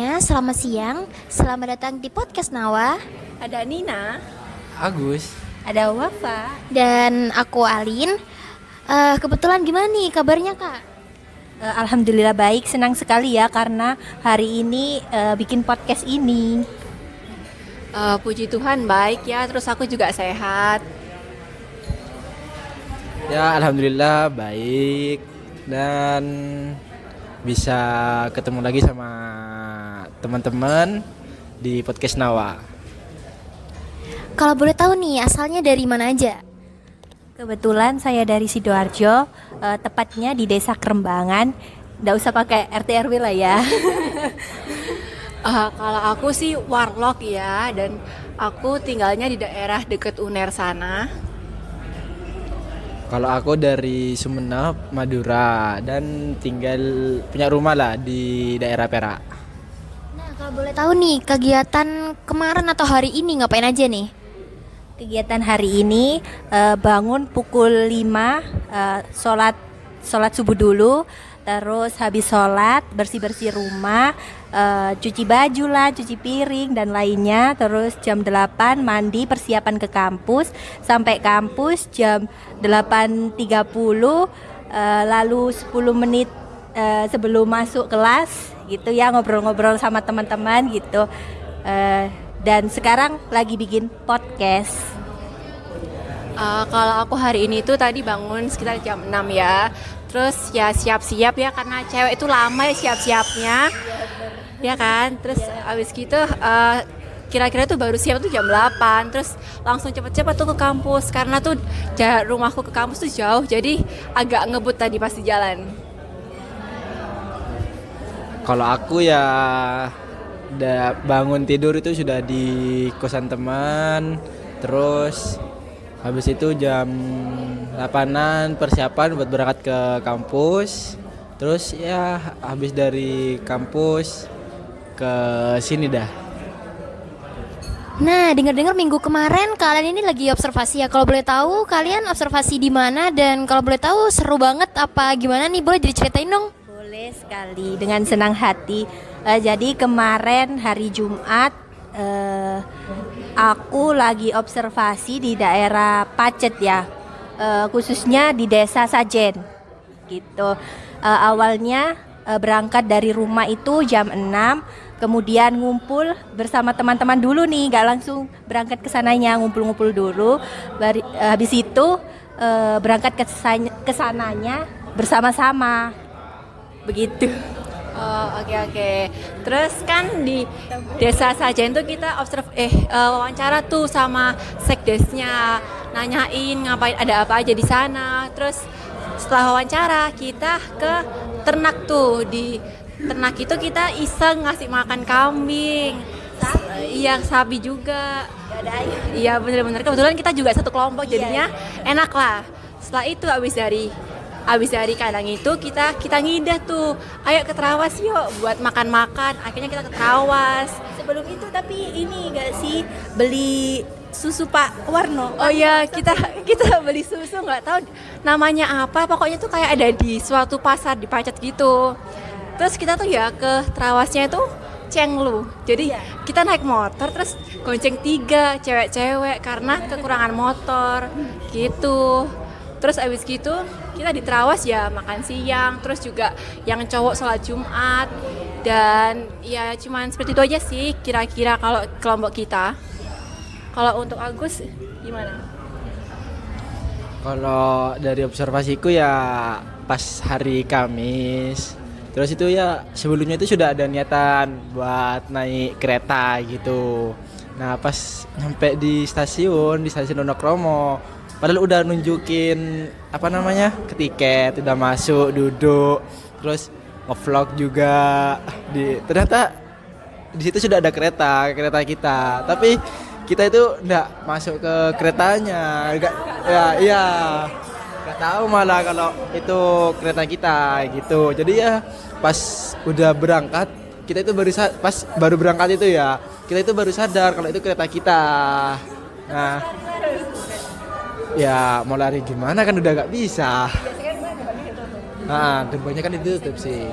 semuanya, selamat siang. Selamat datang di podcast Nawa. Ada Nina, Agus. ada Wafa. Dan aku Alin. Kebetulan gimana nih kabarnya Kak? Alhamdulillah baik, senang sekali ya karena hari ini bikin podcast ini. Puji Tuhan baik ya, terus aku juga sehat. Ya, alhamdulillah baik dan bisa ketemu lagi sama teman-teman di podcast Nawa. Kalau boleh tahu nih, asalnya dari mana aja? Kebetulan saya dari Sidoarjo, tepatnya di Desa Kerembangan. Nggak usah pakai RT RW lah ya. Kalau aku sih warlock ya, dan aku tinggalnya di daerah deket UNER sana. Kalau aku dari Sumeneb, Madura dan tinggal punya rumah lah di daerah Perak. Nah, kalau boleh tahu nih, kegiatan kemarin atau hari ini ngapain aja nih? Kegiatan hari ini bangun pukul 5, sholat subuh dulu. Terus habis sholat bersih-bersih rumah, cuci baju lah, cuci piring dan lainnya. Terus jam 8 mandi persiapan ke kampus. Sampai kampus jam 8.30, lalu 10 menit sebelum masuk kelas gitu ya, ngobrol-ngobrol sama teman-teman gitu. Dan sekarang lagi bikin podcast. Kalau aku hari ini tuh tadi bangun sekitar jam 6 ya. Terus ya siap-siap ya, karena cewek itu lama ya siap-siapnya. Ya kan? Terus abis gitu kira-kira tuh baru siap tuh jam 8. Terus langsung cepet-cepet tuh ke kampus, karena tuh rumahku ke kampus tuh jauh, jadi agak ngebut tadi pas di jalan. Kalau aku ya bangun tidur itu sudah di kosan teman. Terus habis itu jam 8-an persiapan buat berangkat ke kampus. Terus ya habis dari kampus ke sini dah. Nah, dengar-dengar minggu kemarin kalian ini lagi observasi ya. Kalau boleh tahu, kalian observasi di mana? Dan kalau boleh tahu seru banget apa gimana nih? Boleh diceritain dong? Boleh sekali, dengan senang hati. Jadi kemarin hari Jumat aku lagi observasi di daerah Pacet ya, khususnya di Desa Sajen gitu. Awalnya berangkat dari rumah itu jam 6, kemudian ngumpul bersama teman-teman dulu nih, gak langsung berangkat ke sananya, ngumpul-ngumpul dulu. Habis itu berangkat ke sananya bersama-sama begitu. Oke. Terus kan di Desa Sajen tuh kita wawancara tuh sama sekdesnya, nanyain ngapain, ada apa aja di sana. Terus setelah wawancara kita ke ternak tuh. Di ternak itu kita iseng ngasih makan kambing. Iya, sapi juga. Iya, bener-bener kebetulan kita juga satu kelompok, jadinya enak lah. Setelah itu Abis dari kandang itu kita ngidah tuh, ayo ke Trawas yuk buat makan-makan. Akhirnya kita ke Trawas. Sebelum itu tapi ini gak sih beli susu Pak Warno? Oh iya, kita beli susu, nggak tahu namanya apa, pokoknya tuh kayak ada di suatu pasar di Pacet gitu. Terus kita tuh ya ke Trawasnya itu Cenglu. Jadi kita naik motor terus gonceng 3 cewek-cewek karena kekurangan motor gitu. Terus abis gitu kita di Trawas ya makan siang, terus juga yang cowok sholat Jumat. Dan ya cuman seperti itu aja sih kira-kira kalau kelompok kita. Kalau untuk Agus gimana? Kalau dari observasiku ya pas hari Kamis. Terus itu ya sebelumnya itu sudah ada niatan buat naik kereta gitu. Nah pas nyampe di stasiun Wonokromo, padahal udah nunjukin tiket, udah masuk, duduk, terus nge-vlog juga. Ternyata di situ sudah ada kereta kita. Tapi kita itu enggak masuk ke keretanya. Enggak tahu malah kalau itu kereta kita gitu. Jadi ya pas udah berangkat, kita itu baru berangkat itu ya, kita itu baru sadar kalau itu kereta kita. Nah, ya mau lari gimana kan udah gak bisa. Nah, gerbangnya kan ditutup sih.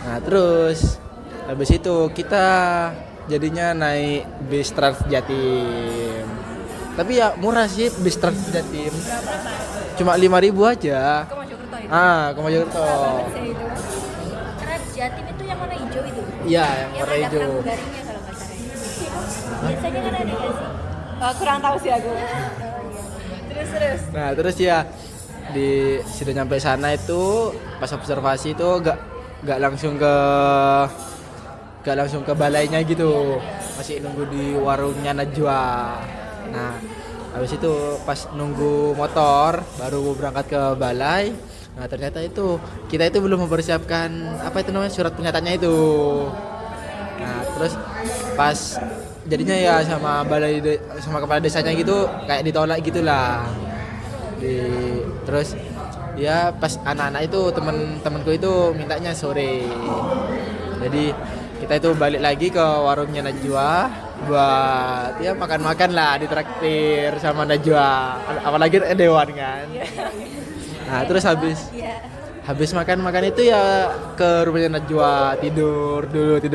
Nah terus Habis itu kita jadinya naik bis Trans Jatim. Tapi ya murah sih bis Trans Jatim. Cuma 5.000 aja. Ke Mojokerto itu. Ke Mojokerto. Trans Jatim itu yang warna hijau itu. Iya, yang warna ada hijau. pramugarinya kalau nggak salah. Biasanya kan ada nggak sih? Kurang tahu sih aku. Terus. Nah, terus ya sudah nyampe sana itu pas observasi itu gak langsung ke balainya gitu. Masih nunggu di warungnya Najwa. Nah, habis itu pas nunggu motor baru berangkat ke balai. Nah, ternyata kita itu belum mempersiapkan apa itu namanya surat pernyataannya itu. Nah, terus pas jadinya ya sama kepala desanya gitu kayak ditolak gitulah. Terus ya pas anak-anak itu teman-temanku itu mintanya sore. Jadi kita itu balik lagi ke warungnya Najwa buat ya makan-makan lah, ditraktir sama Najwa. Apalagi Dewan kan. Nah, terus habis makan itu ya ke rumahnya Najwa, tidur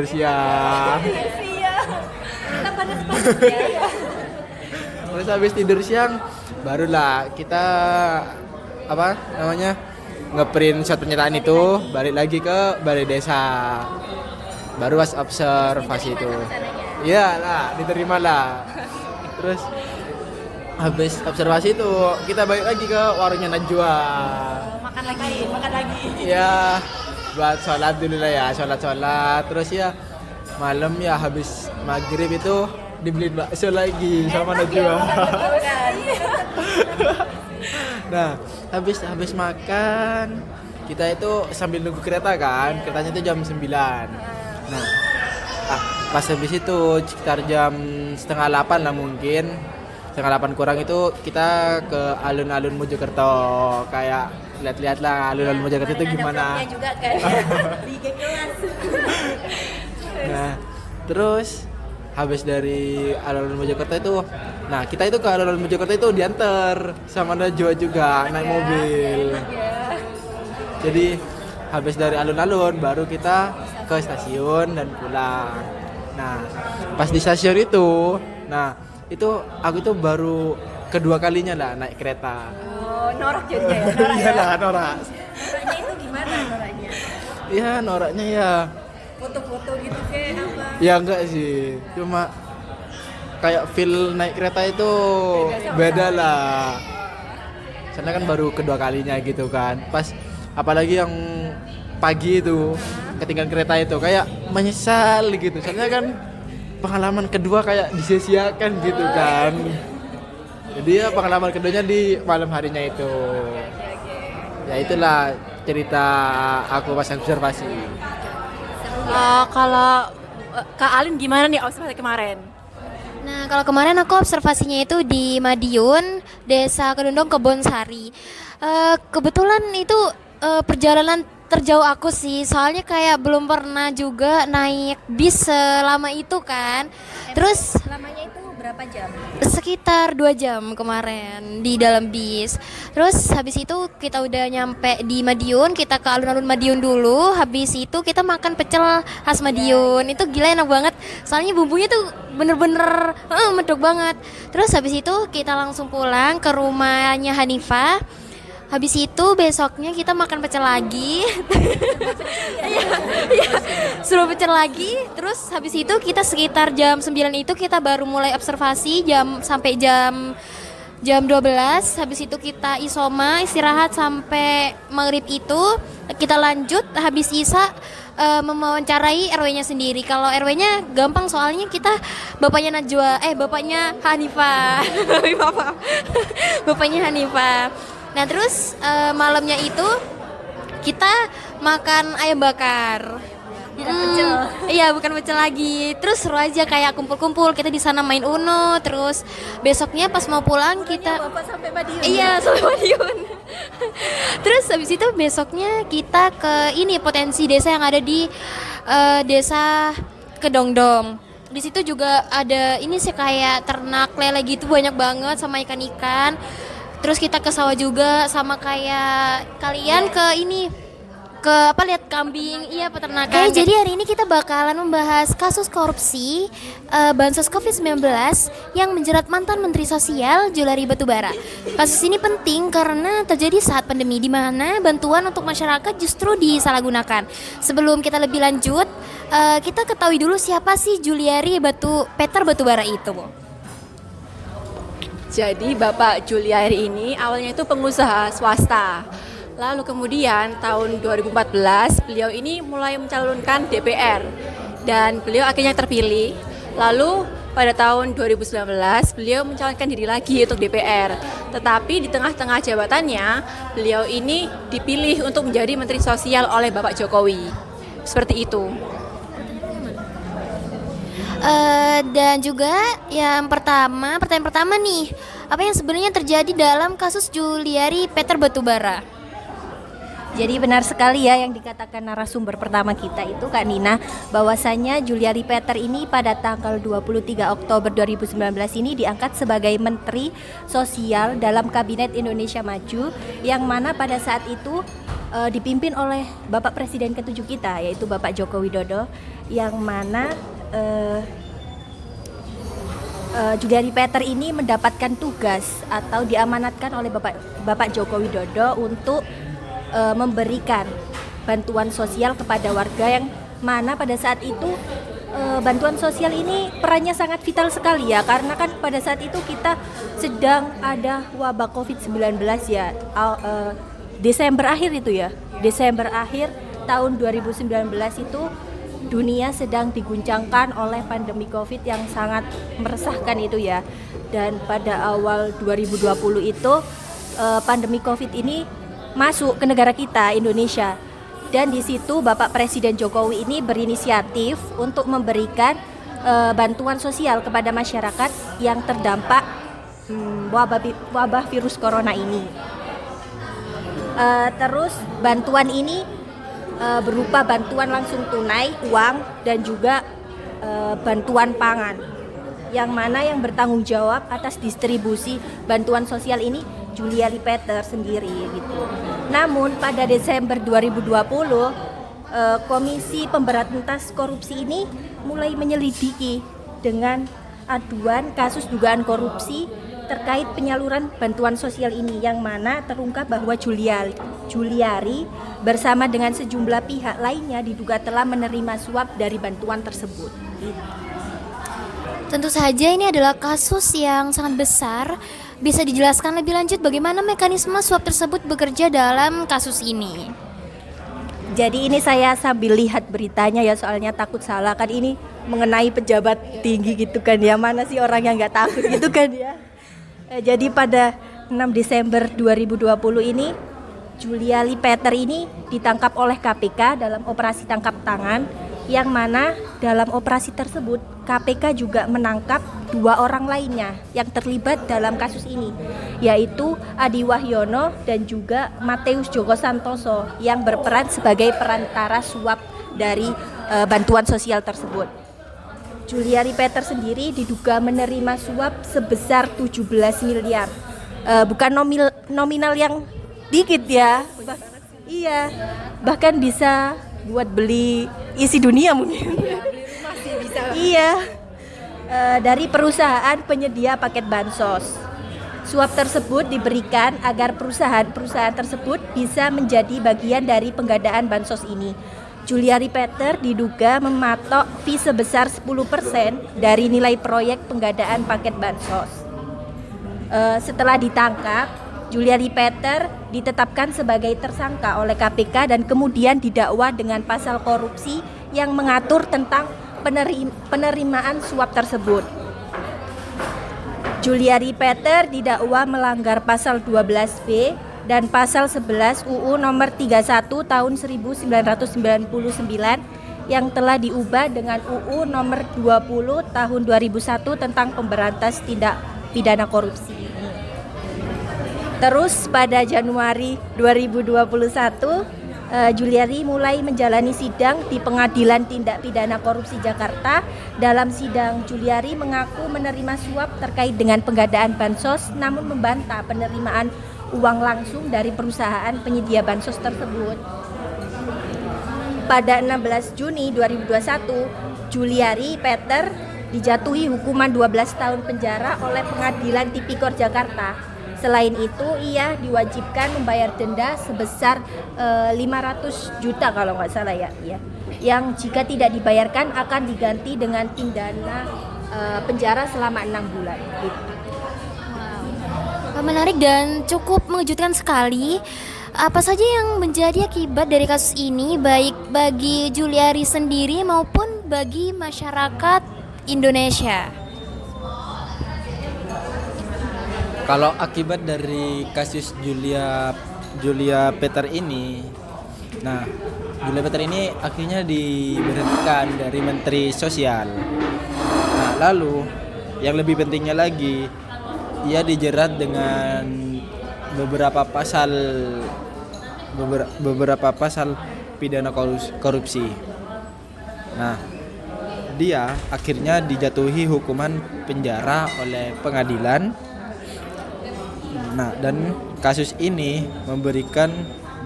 siang. Kita panas-panas ya. Terus habis tidur siang barulah kita ngeprint surat pernyataan itu, balik lagi ke balai desa. Baru pas observasi itu. Iyalah, diterima lah. Terus habis observasi itu kita balik lagi ke warungnya Najwa. Makan lagi. Ya, buat sholat dulu lah ya, sholat. Terus ya malam ya habis maghrib itu dibeliin bakso lagi sama Najwa. Nah, habis makan kita itu sambil nunggu kereta kan, keretanya itu jam 9. Nah, pas habis itu sekitar jam setengah 8 lah mungkin, setengah 8 kurang itu kita ke alun-alun Mojokerto, kayak lihat-lihat lah alun-alun Mojokerto itu gimana. Ada juga kan di kelas. Nah, terus habis dari alun-alun Mojokerto itu, nah kita itu ke alun-alun Mojokerto itu diantar sama Najwa juga naik mobil. Jadi habis dari alun-alun baru kita ke stasiun dan pulang. Nah, pas di stasiun itu, aku itu baru kedua kalinya lah naik kereta. Oh, norak jadinya ya, norak ya. Iyalah, norak. Noraknya itu gimana noraknya? Iya, noraknya ya. Foto-foto gitu kayak apa? Ya enggak sih, cuma kayak feel naik kereta itu beda lah. Soalnya kan baru kedua kalinya gitu kan. Pas apalagi yang pagi itu ketinggalan kereta itu kayak menyesal gitu. Soalnya kan pengalaman kedua kayak disia-siakan gitu kan. Jadi ya pengalaman keduanya di malam harinya itu. Ya itulah cerita aku pas observasi. Kalau Kak Alin gimana nih observasi kemarin? Nah, kalau kemarin aku observasinya itu di Madiun, Desa Kedondong, Kebonsari. Kebetulan itu perjalanan terjauh aku sih, soalnya kayak belum pernah juga naik bis selama itu kan. Terus Lamanya itu berapa jam? sekitar 2 jam kemarin di dalam bis. Terus habis itu kita udah nyampe di Madiun, kita ke alun-alun Madiun dulu. Habis itu kita makan pecel khas Madiun. Itu gila enak banget. Soalnya bumbunya tuh bener-bener medok banget. Terus habis itu kita langsung pulang ke rumahnya Hanifah. Habis itu besoknya kita makan pecel lagi. Suruh pecel lagi. Terus habis itu kita sekitar jam 9 itu kita baru mulai observasi sampai jam 12. Habis itu kita isoma, istirahat sampai maghrib itu. Kita lanjut habis isya mewawancarai RW-nya sendiri. Kalau RW-nya gampang soalnya kita bapaknya bapaknya Hanifah. Bapaknya Hanifah. Nah terus malamnya itu kita makan ayam bakar. Pecel. Iya, bukan pecel lagi. Terus seru aja kayak kumpul-kumpul. Kita di sana main Uno. Terus besoknya pas mau pulang kita Bapak sampai Madiun. Iya, sampai Madiun. Terus habis itu besoknya kita ke ini potensi desa yang ada di Desa Kedondong. Di situ juga ada ini sih kayak ternak lele gitu banyak banget sama ikan-ikan. Terus kita ke sawah juga sama kayak kalian ke ini ke apa lihat kambing, iya peternakan. Oke, jadi hari ini kita bakalan membahas kasus korupsi bansos COVID-19 yang menjerat mantan Menteri Sosial Juliari Batubara. Kasus ini penting karena terjadi saat pandemi di mana bantuan untuk masyarakat justru disalahgunakan. Sebelum kita lebih lanjut, kita ketahui dulu siapa sih Juliari Peter Batubara itu, Bu. Jadi Bapak Juliari ini awalnya itu pengusaha swasta. Lalu kemudian tahun 2014 beliau ini mulai mencalonkan DPR dan beliau akhirnya terpilih. Lalu pada tahun 2019 beliau mencalonkan diri lagi untuk DPR. Tetapi di tengah-tengah jabatannya beliau ini dipilih untuk menjadi Menteri Sosial oleh Bapak Jokowi. Seperti itu. Dan juga pertanyaan pertama nih, apa yang sebenarnya terjadi dalam kasus Juliari Peter Batubara? Jadi benar sekali ya yang dikatakan narasumber pertama kita itu Kak Nina, bahwasanya Juliari Peter ini pada tanggal 23 Oktober 2019 ini diangkat sebagai Menteri Sosial dalam Kabinet Indonesia Maju, yang mana pada saat itu dipimpin oleh Bapak Presiden ke-7 kita, yaitu Bapak Joko Widodo, yang mana Juliari Peter ini mendapatkan tugas atau diamanatkan oleh Bapak Joko Widodo untuk memberikan bantuan sosial kepada warga, yang mana pada saat itu bantuan sosial ini perannya sangat vital sekali ya, karena kan pada saat itu kita sedang ada wabah COVID-19 ya, Desember akhir itu ya, Desember akhir tahun 2019 itu dunia sedang diguncangkan oleh pandemi COVID yang sangat meresahkan itu ya. Dan pada awal 2020 itu pandemi COVID ini masuk ke negara kita, Indonesia. Dan di situ Bapak Presiden Jokowi ini berinisiatif untuk memberikan bantuan sosial kepada masyarakat yang terdampak wabah virus corona ini. Terus bantuan ini berupa bantuan langsung tunai, uang, dan juga bantuan pangan, yang mana yang bertanggung jawab atas distribusi bantuan sosial ini Juliari Peter sendiri gitu. Namun pada Desember 2020 Komisi Pemberantasan Korupsi ini mulai menyelidiki dengan aduan kasus dugaan korupsi terkait penyaluran bantuan sosial ini, yang mana terungkap bahwa Juliari bersama dengan sejumlah pihak lainnya diduga telah menerima suap dari bantuan tersebut. Tentu saja ini adalah kasus yang sangat besar. Bisa dijelaskan lebih lanjut bagaimana mekanisme suap tersebut bekerja dalam kasus ini? Jadi ini saya sambil lihat beritanya ya, soalnya takut salah, kan ini mengenai pejabat tinggi gitu kan ya, mana sih orang yang nggak takut gitu kan ya. Jadi pada 6 Desember 2020 ini Juliari Peter ini ditangkap oleh KPK dalam operasi tangkap tangan, yang mana dalam operasi tersebut KPK juga menangkap 2 orang lainnya yang terlibat dalam kasus ini, yaitu Adi Wahyono dan juga Mateus Joko Santoso, yang berperan sebagai perantara suap dari bantuan sosial tersebut. Juliari Peter sendiri diduga menerima suap sebesar 17 miliar. Bukan nominal yang dikit ya. Iya, bahkan bisa buat beli isi dunia mungkin. Beli rumah sih bisa. Iya, dari perusahaan penyedia paket bansos. Suap tersebut diberikan agar perusahaan tersebut bisa menjadi bagian dari penggadaan bansos ini. Juliari Peter diduga mematok fee sebesar 10% dari nilai proyek penggadaan paket bansos. Setelah ditangkap, Juliari Peter ditetapkan sebagai tersangka oleh KPK dan kemudian didakwa dengan pasal korupsi yang mengatur tentang penerimaan suap tersebut. Juliari Peter didakwa melanggar pasal 12B dan pasal 11 UU nomor 31 tahun 1999 yang telah diubah dengan UU nomor 20 tahun 2001 tentang pemberantas tindak pidana korupsi. Terus pada Januari 2021 Juliari mulai menjalani sidang di Pengadilan Tindak Pidana Korupsi Jakarta. Dalam sidang, Juliari mengaku menerima suap terkait dengan penggadaan bansos, namun membantah penerimaan uang langsung dari perusahaan penyedia bansos tersebut. pada 16 Juni 2021, Juliari Peter dijatuhi hukuman 12 tahun penjara oleh Pengadilan Tipikor Jakarta. Selain itu, ia diwajibkan membayar denda sebesar 500 juta kalau nggak salah ya, yang jika tidak dibayarkan akan diganti dengan pidana penjara selama 6 bulan. Gitu. Menarik dan cukup mengejutkan sekali. Apa saja yang menjadi akibat dari kasus ini, baik bagi Juliari sendiri maupun bagi masyarakat Indonesia? Kalau akibat dari kasus Julia Peter ini, nah Julia Peter ini akhirnya diberhentikan dari Menteri Sosial. Nah lalu yang lebih pentingnya lagi, ia dijerat dengan beberapa pasal pidana korupsi. Nah, dia akhirnya dijatuhi hukuman penjara oleh pengadilan. Nah, dan kasus ini memberikan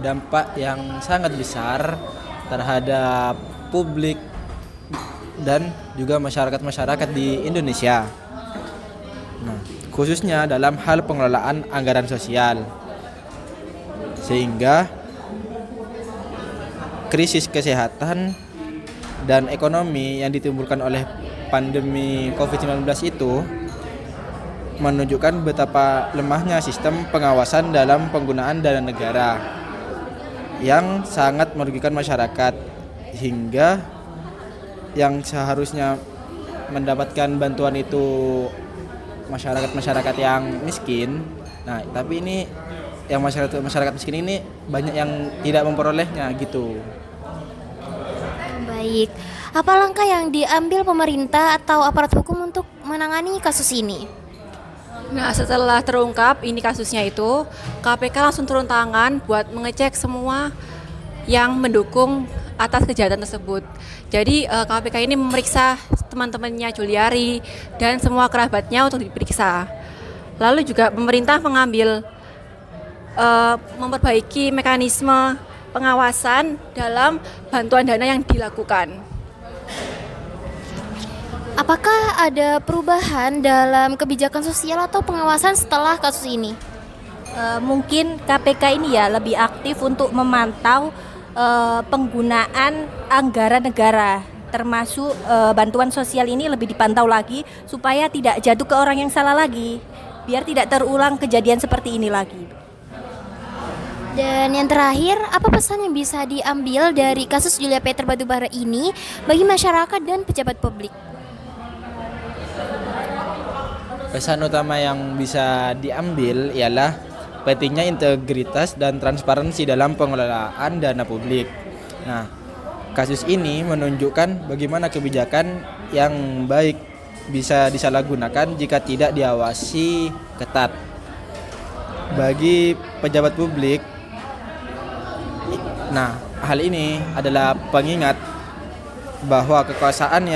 dampak yang sangat besar terhadap publik dan juga masyarakat di Indonesia. Nah, khususnya dalam hal pengelolaan anggaran sosial. Sehingga krisis kesehatan dan ekonomi yang ditimbulkan oleh pandemi COVID-19 itu menunjukkan betapa lemahnya sistem pengawasan dalam penggunaan dana negara yang sangat merugikan masyarakat, hingga yang seharusnya mendapatkan bantuan itu masyarakat yang miskin. Nah, tapi ini yang masyarakat miskin ini banyak yang tidak memperolehnya gitu. Baik, apa langkah yang diambil pemerintah atau aparat hukum untuk menangani kasus ini? Nah, setelah terungkap ini kasusnya itu, KPK langsung turun tangan buat mengecek semua yang mendukung atas kejahatan tersebut. Jadi KPK ini memeriksa teman-temannya Juliari dan semua kerabatnya untuk diperiksa. Lalu juga pemerintah memperbaiki mekanisme pengawasan dalam bantuan dana yang dilakukan. Apakah ada perubahan dalam kebijakan sosial atau pengawasan setelah kasus ini? Mungkin KPK ini ya lebih aktif untuk memantau penggunaan anggaran negara, termasuk bantuan sosial ini lebih dipantau lagi supaya tidak jatuh ke orang yang salah lagi, biar tidak terulang kejadian seperti ini lagi. Dan yang terakhir, apa pesan yang bisa diambil dari kasus Julia Peter Batubara ini bagi masyarakat dan pejabat publik? Pesan utama yang bisa diambil ialah pentingnya integritas dan transparansi dalam pengelolaan dana publik. Nah, kasus ini menunjukkan bagaimana kebijakan yang baik bisa disalahgunakan jika tidak diawasi ketat. Bagi pejabat publik, nah, hal ini adalah pengingat bahwa kekuasaan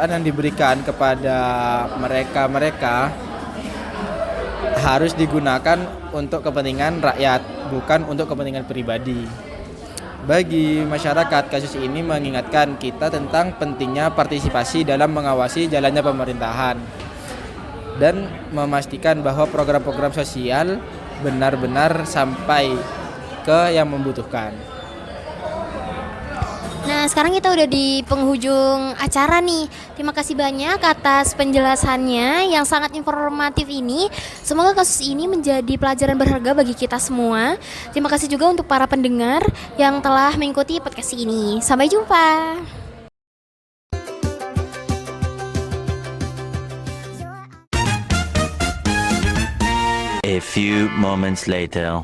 yang diberikan kepada mereka harus digunakan untuk kepentingan rakyat, bukan untuk kepentingan pribadi. Bagi masyarakat, kasus ini mengingatkan kita tentang pentingnya partisipasi dalam mengawasi jalannya pemerintahan dan memastikan bahwa program-program sosial benar-benar sampai ke yang membutuhkan. Nah, sekarang kita udah di penghujung acara nih. Terima kasih banyak atas penjelasannya yang sangat informatif ini. Semoga kasus ini menjadi pelajaran berharga bagi kita semua. Terima kasih juga untuk para pendengar yang telah mengikuti podcast ini. Sampai jumpa. A few moments later.